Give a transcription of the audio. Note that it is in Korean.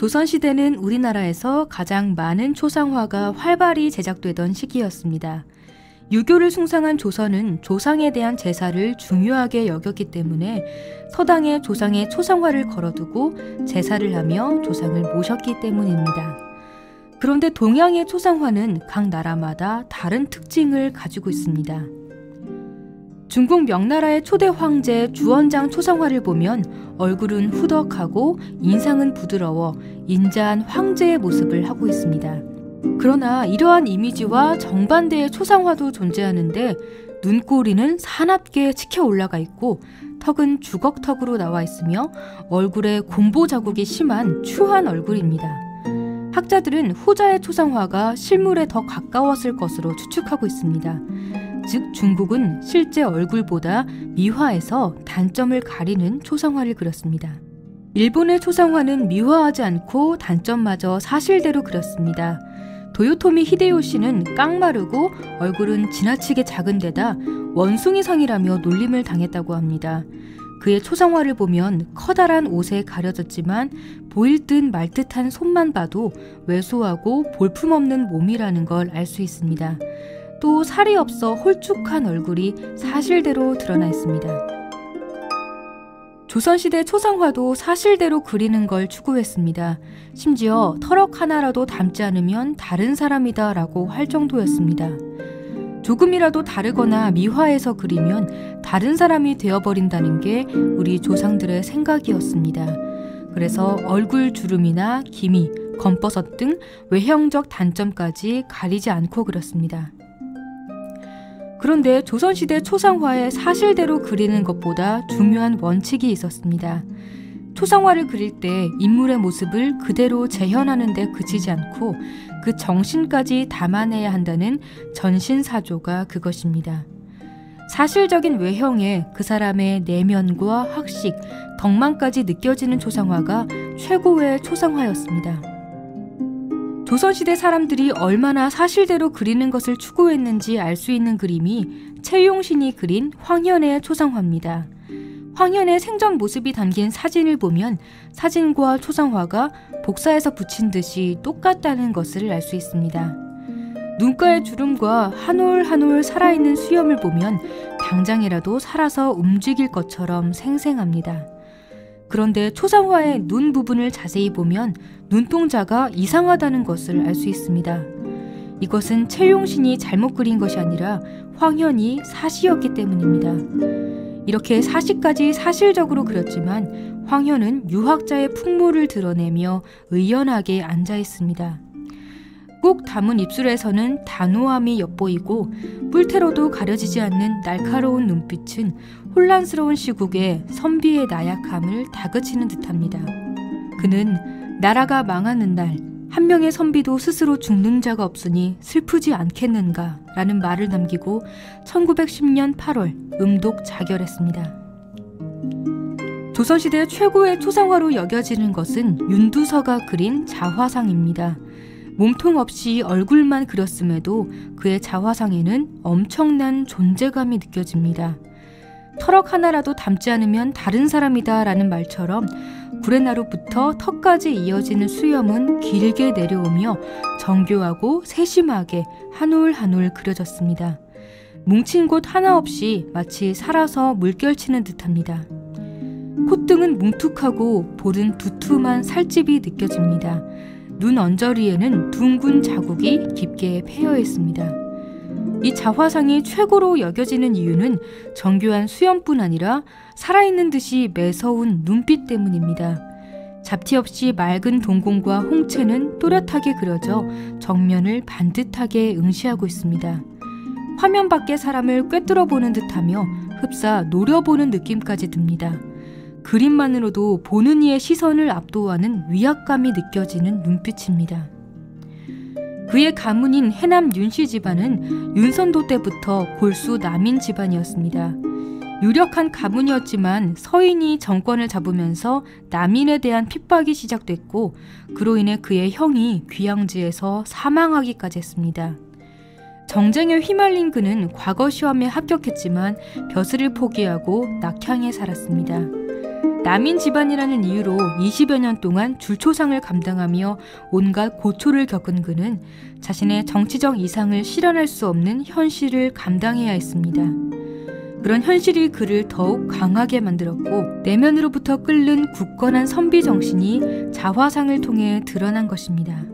조선시대는 우리나라에서 가장 많은 초상화가 활발히 제작되던 시기였습니다. 유교를 숭상한 조선은 조상에 대한 제사를 중요하게 여겼기 때문에 서당에 조상의 초상화를 걸어두고 제사를 하며 조상을 모셨기 때문입니다. 그런데 동양의 초상화는 각 나라마다 다른 특징을 가지고 있습니다. 중국 명나라의 초대 황제 주원장 초상화를 보면 얼굴은 후덕하고 인상은 부드러워 인자한 황제의 모습을 하고 있습니다. 그러나 이러한 이미지와 정반대의 초상화도 존재하는데 눈꼬리는 사납게 치켜 올라가 있고 턱은 주걱턱으로 나와 있으며 얼굴에 곰보 자국이 심한 추한 얼굴입니다. 학자들은 후자의 초상화가 실물에 더 가까웠을 것으로 추측하고 있습니다. 즉 중국은 실제 얼굴보다 미화해서 단점을 가리는 초상화를 그렸습니다. 일본의 초상화는 미화하지 않고 단점마저 사실대로 그렸습니다. 도요토미 히데요시는 깡마르고 얼굴은 지나치게 작은 데다 원숭이상이라며 놀림을 당했다고 합니다. 그의 초상화를 보면 커다란 옷에 가려졌지만 보일 듯 말 듯한 손만 봐도 왜소하고 볼품없는 몸이라는 걸 알 수 있습니다. 또 살이 없어 홀쭉한 얼굴이 사실대로 드러나 있습니다. 조선시대 초상화도 사실대로 그리는 걸 추구했습니다. 심지어 터럭 하나라도 닮지 않으면 다른 사람이다 라고 할 정도였습니다. 조금이라도 다르거나 미화해서 그리면 다른 사람이 되어버린다는 게 우리 조상들의 생각이었습니다. 그래서 얼굴 주름이나 기미, 검버섯 등 외형적 단점까지 가리지 않고 그렸습니다. 그런데 조선시대 초상화에 사실대로 그리는 것보다 중요한 원칙이 있었습니다. 초상화를 그릴 때 인물의 모습을 그대로 재현하는 데 그치지 않고 그 정신까지 담아내야 한다는 전신사조가 그것입니다. 사실적인 외형에 그 사람의 내면과 학식, 덕망까지 느껴지는 초상화가 최고의 초상화였습니다. 조선시대 사람들이 얼마나 사실대로 그리는 것을 추구했는지 알 수 있는 그림이 채용신이 그린 황현의 초상화입니다. 황현의 생전 모습이 담긴 사진을 보면 사진과 초상화가 복사해서 붙인 듯이 똑같다는 것을 알 수 있습니다. 눈가의 주름과 한 올 한 올 살아있는 수염을 보면 당장이라도 살아서 움직일 것처럼 생생합니다. 그런데 초상화의 눈 부분을 자세히 보면 눈동자가 이상하다는 것을 알 수 있습니다. 이것은 채용신이 잘못 그린 것이 아니라 황현이 사시였기 때문입니다. 이렇게 사시까지 사실적으로 그렸지만 황현은 유학자의 풍모를 드러내며 의연하게 앉아 있습니다. 꾹 담은 입술에서는 단호함이 엿보이고 뿔테로도 가려지지 않는 날카로운 눈빛은 혼란스러운 시국에 선비의 나약함을 다그치는 듯합니다. 그는 나라가 망하는 날 한 명의 선비도 스스로 죽는 자가 없으니 슬프지 않겠는가 라는 말을 남기고 1910년 8월 음독 자결했습니다. 조선시대 최고의 초상화로 여겨지는 것은 윤두서가 그린 자화상입니다. 몸통 없이 얼굴만 그렸음에도 그의 자화상에는 엄청난 존재감이 느껴집니다. 터럭 하나라도 닮지 않으면 다른 사람이다 라는 말처럼 구레나루부터 턱까지 이어지는 수염은 길게 내려오며 정교하고 세심하게 한 올 한 올 그려졌습니다. 뭉친 곳 하나 없이 마치 살아서 물결치는 듯합니다. 콧등은 뭉툭하고 볼은 두툼한 살집이 느껴집니다. 눈 언저리에는 둥근 자국이 깊게 패여 있습니다. 이 자화상이 최고로 여겨지는 이유는 정교한 수염뿐 아니라 살아있는 듯이 매서운 눈빛 때문입니다. 잡티 없이 맑은 동공과 홍채는 또렷하게 그려져 정면을 반듯하게 응시하고 있습니다. 화면 밖의 사람을 꿰뚫어 보는 듯하며 흡사 노려보는 느낌까지 듭니다. 그림만으로도 보는 이의 시선을 압도하는 위압감이 느껴지는 눈빛입니다. 그의 가문인 해남 윤씨 집안은 윤선도 때부터 골수 남인 집안이었습니다. 유력한 가문이었지만 서인이 정권을 잡으면서 남인에 대한 핍박이 시작됐고 그로 인해 그의 형이 귀양지에서 사망하기까지 했습니다. 정쟁에 휘말린 그는 과거 시험에 합격했지만 벼슬을 포기하고 낙향에 살았습니다. 남인 집안이라는 이유로 20여 년 동안 줄초상을 감당하며 온갖 고초를 겪은 그는 자신의 정치적 이상을 실현할 수 없는 현실을 감당해야 했습니다. 그런 현실이 그를 더욱 강하게 만들었고 내면으로부터 끓는 굳건한 선비 정신이 자화상을 통해 드러난 것입니다.